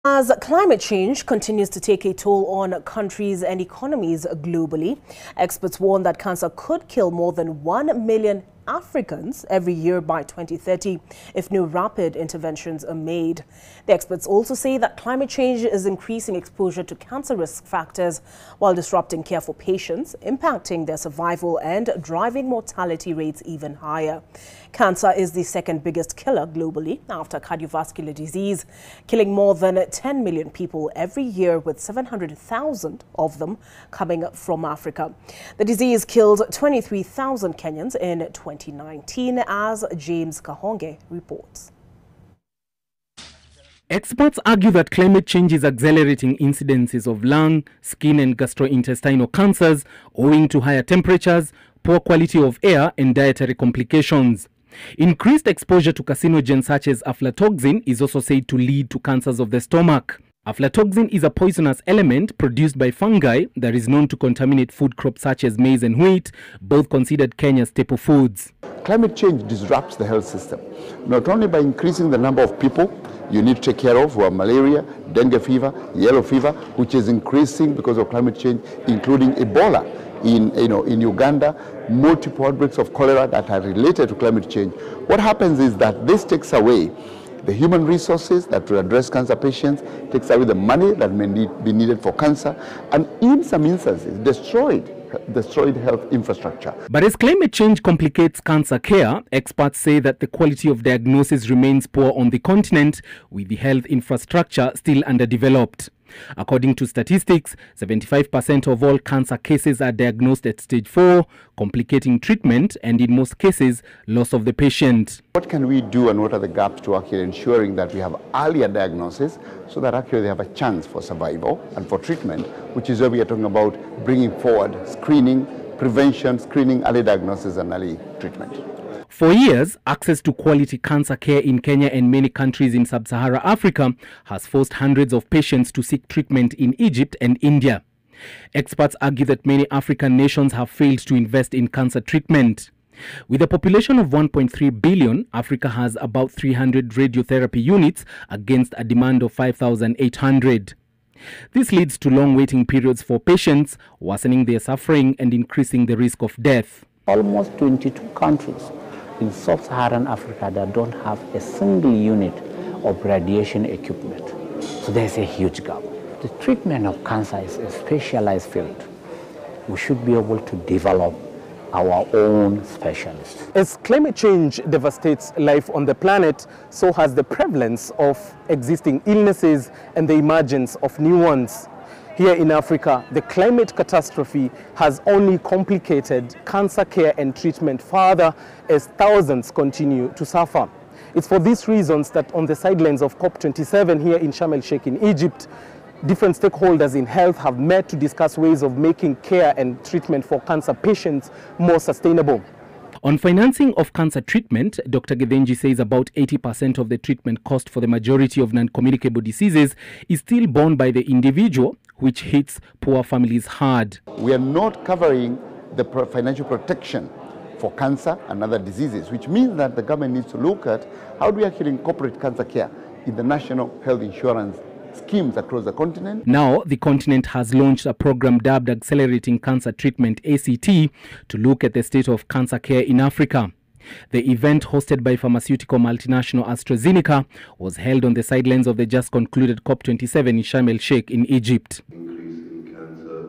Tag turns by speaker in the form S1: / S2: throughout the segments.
S1: As climate change continues to take a toll on countries and economies globally, experts warn that cancer could kill more than 1 million Africans every year by 2030 if no rapid interventions are made. The experts also say that climate change is increasing exposure to cancer risk factors while disrupting care for patients, impacting their survival and driving mortality rates even higher. Cancer is the second biggest killer globally after cardiovascular disease, killing more than 10 million people every year, with 700,000 of them coming from Africa. The disease killed 23,000 Kenyans in 2019, as James Kahonge reports.
S2: Experts argue that climate change is accelerating incidences of lung, skin and gastrointestinal cancers owing to higher temperatures, poor quality of air and dietary complications. Increased exposure to carcinogens such as aflatoxin is also said to lead to cancers of the stomach. Aflatoxin is a poisonous element produced by fungi that is known to contaminate food crops such as maize and wheat, both considered Kenya's staple foods.
S3: Climate change disrupts the health system, not only by increasing the number of people you need to take care of who have malaria, dengue fever, yellow fever, which is increasing because of climate change, including Ebola in Uganda, multiple outbreaks of cholera that are related to climate change. What happens is that this takes away the human resources that will address cancer patients, takes away the money that may be needed for cancer, and in some instances destroyed health infrastructure.
S2: But as climate change complicates cancer care, experts say that the quality of diagnosis remains poor on the continent, with the health infrastructure still underdeveloped. According to statistics, 75% of all cancer cases are diagnosed at stage 4, complicating treatment and in most cases, loss of the patient.
S3: What can we do and what are the gaps to actually ensuring that we have earlier diagnosis so that actually they have a chance for survival and for treatment, which is where we are talking about bringing forward screening, prevention, screening, early diagnosis and early treatment.
S2: For years, access to quality cancer care in Kenya and many countries in sub-Saharan Africa has forced hundreds of patients to seek treatment in Egypt and India. Experts argue that many African nations have failed to invest in cancer treatment. With a population of 1.3 billion, Africa has about 300 radiotherapy units against a demand of 5,800. This leads to long waiting periods for patients, worsening their suffering and increasing the risk of death.
S4: Almost 22 countries in sub-Saharan Africa that don't have a single unit of radiation equipment. So there's a huge gap. The treatment of cancer is a specialized field. We should be able to develop our own specialists.
S2: As climate change devastates life on the planet, so has the prevalence of existing illnesses and the emergence of new ones. Here in Africa, the climate catastrophe has only complicated cancer care and treatment further as thousands continue to suffer. It's for these reasons that on the sidelines of COP27 here in Sharm el-Sheikh in Egypt, different stakeholders in health have met to discuss ways of making care and treatment for cancer patients more sustainable. On financing of cancer treatment, Dr. Githinji says about 80% of the treatment cost for the majority of non-communicable diseases is still borne by the individual, which hits poor families hard.
S3: We are not covering the financial protection for cancer and other diseases, which means that the government needs to look at how do we actually incorporate cancer care in the national health insurance schemes across the continent.
S2: Now, the continent has launched a program dubbed Accelerating Cancer Treatment, ACT, to look at the state of cancer care in Africa. The event, hosted by pharmaceutical multinational AstraZeneca, was held on the sidelines of the just concluded COP27 in Sharm el-Sheikh in Egypt.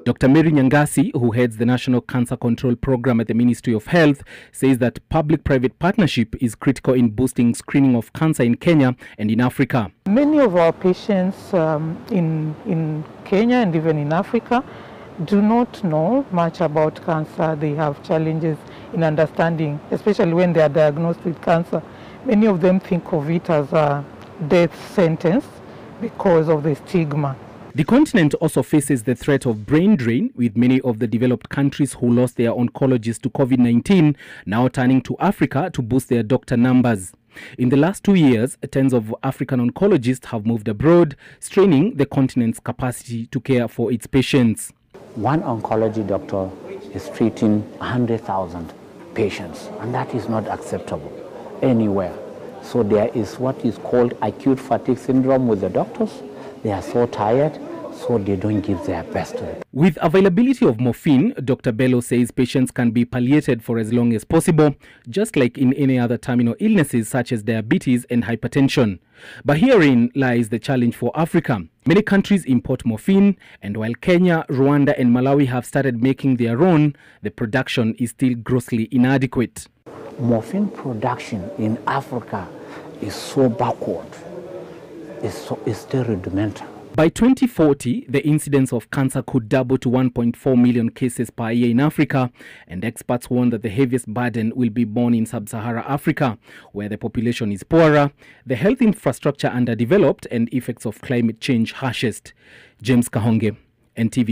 S2: Dr. Mary Nyangasi, who heads the National Cancer Control Program at the Ministry of Health, says that public-private partnership is critical in boosting screening of cancer in Kenya and in Africa.
S5: Many of our patients in Kenya and even in Africa do not know much about cancer. They have challenges in understanding, especially when they are diagnosed with cancer. Many of them think of it as a death sentence because of the stigma.
S2: The continent also faces the threat of brain drain, with many of the developed countries who lost their oncologists to COVID-19 now turning to Africa to boost their doctor numbers. In the last 2 years, tens of African oncologists have moved abroad, straining the continent's capacity to care for its patients.
S4: One oncology doctor is treating 100,000 patients, and that is not acceptable anywhere. So there is what is called acute fatigue syndrome with the doctors. They are so tired, so they don't give their best to it.
S2: With availability of morphine, Dr. Bello says patients can be palliated for as long as possible, just like in any other terminal illnesses such as diabetes and hypertension. But herein lies the challenge for Africa. Many countries import morphine, and while Kenya, Rwanda and Malawi have started making their own, the production is still grossly inadequate.
S4: Morphine production in Africa is so backward. It's still rudimentary.
S2: By 2040, the incidence of cancer could double to 1.4 million cases per year in Africa, and experts warn that the heaviest burden will be borne in sub-Saharan Africa, where the population is poorer, the health infrastructure underdeveloped, and effects of climate change harshest. James Kahonge, NTV.